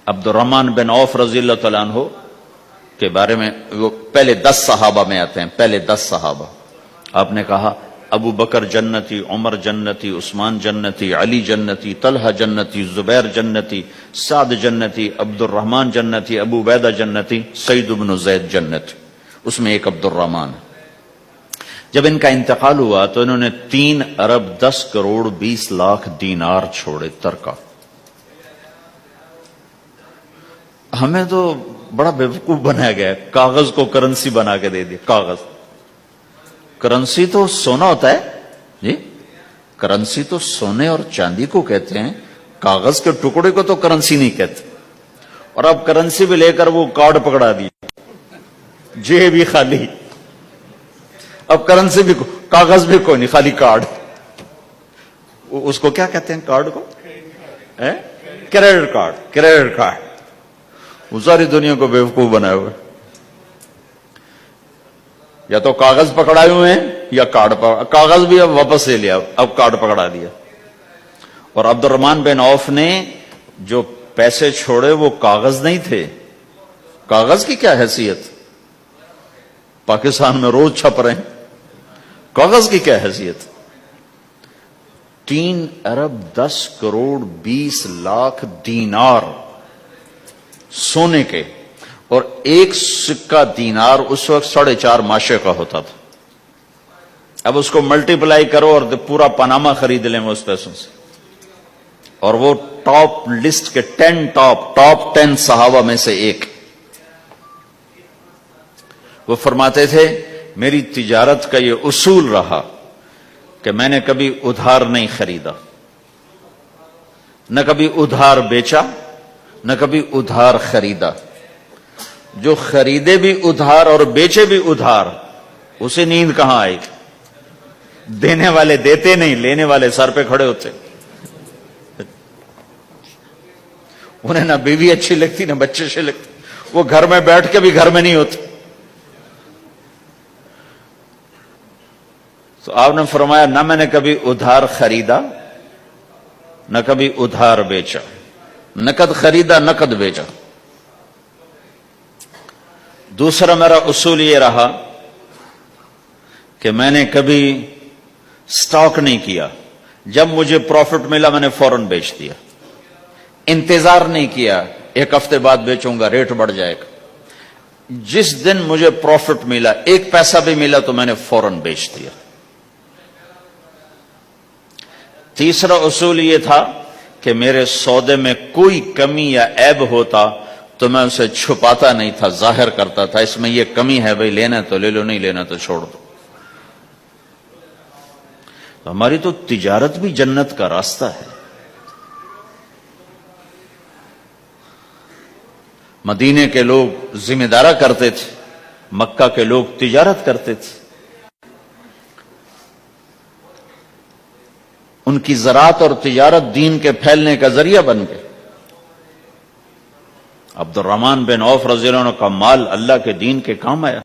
عبدالرحمن بن عوف رضی اللہ تعالیٰ عنہ کے بارے میں، وہ پہلے 10 صحابہ میں آتے ہیں، پہلے 10 صحابہ. آپ نے کہا ابو بکر جنتی، عمر جنتی، عثمان جنتی، علی جنتی، طلحہ جنتی، زبیر جنتی، سعد جنتی، عبد الرحمن جنتی، ابو عبیدہ جنتی، سعید بن زید جنتی. اس میں ایک عبد الرحمن. جب ان کا انتقال ہوا تو انہوں نے 3 ارب 10 کروڑ 20 لاکھ دینار چھوڑے ترکا. ہمیں تو بڑا بیوقوف بنایا گیا، کاغذ کو کرنسی بنا کے دے دیا. کاغذ، کرنسی تو سونا ہوتا ہے جی، کرنسی تو سونے اور چاندی کو کہتے ہیں، کاغذ کے ٹکڑے کو تو کرنسی نہیں کہتے. اور اب کرنسی بھی لے کر وہ کارڈ پکڑا دیا، جیب بھی خالی. اب کرنسی بھی کاغذ بھی کوئی نہیں، خالی کارڈ. اس کو کیا کہتے ہیں کارڈ کو؟ Credit card. کریڈٹ کارڈ وہ ساری دنیا کو بیوقوف بنائے ہوئے. یا تو کاغذ پکڑائے ہوئے ہیں یا کارڈ. کاغذ بھی اب واپس لے لیا، اب کارڈ پکڑا دیا. اور عبد الرحمن بن عوف نے جو پیسے چھوڑے وہ کاغذ نہیں تھے. کاغذ کی کیا حیثیت؟ پاکستان میں روز چھپ رہے ہیں، کاغذ کی کیا حیثیت؟ 3 ارب 10 کروڑ 20 لاکھ دینار سونے کے. اور ایک سکہ دینار اس وقت 4.5 ماشے کا ہوتا تھا. اب اس کو ملٹیپلائی کرو اور پورا پاناما خرید لیں اس پیسوں سے. اور وہ ٹاپ لسٹ کے 10 ٹاپ صحابہ میں سے ایک. وہ فرماتے تھے میری تجارت کا یہ اصول رہا کہ میں نے کبھی ادھار نہیں خریدا، نہ کبھی ادھار بیچا، نہ کبھی ادھار خریدا. جو خریدے بھی ادھار اور بیچے بھی ادھار، اسے نیند کہاں آئے گی؟ دینے والے دیتے نہیں، لینے والے سر پہ کھڑے ہوتے. انہیں نہ بیوی اچھی لگتی نہ بچے اچھے لگتے، وہ گھر میں بیٹھ کے بھی گھر میں نہیں ہوتے. تو آپ نے فرمایا نہ میں نے کبھی ادھار خریدا نہ کبھی ادھار بیچا، نقد خریدا نقد بیچا. دوسرا میرا اصول یہ رہا کہ میں نے کبھی سٹاک نہیں کیا. جب مجھے پروفٹ ملا میں نے فوراً بیچ دیا. انتظار نہیں کیا 1 ہفتے بعد بیچوں گا ریٹ بڑھ جائے گا. جس دن مجھے پروفٹ ملا 1 پیسہ بھی ملا تو میں نے فوراً بیچ دیا. تیسرا اصول یہ تھا کہ میرے سودے میں کوئی کمی یا عیب ہوتا تو میں اسے چھپاتا نہیں تھا، ظاہر کرتا تھا. اس میں یہ کمی ہے بھائی، لینا تو لے لو، نہیں لینا تو چھوڑ دو. ہماری تو تجارت بھی جنت کا راستہ ہے. مدینے کے لوگ ذمہ دارا کرتے تھے، مکہ کے لوگ تجارت کرتے تھے. ان کی زراعت اور تجارت دین کے پھیلنے کا ذریعہ بن گئے. عبد الرحمن بن عوف رضی اللہ عنہ کا مال اللہ کے دین کے کام آیا.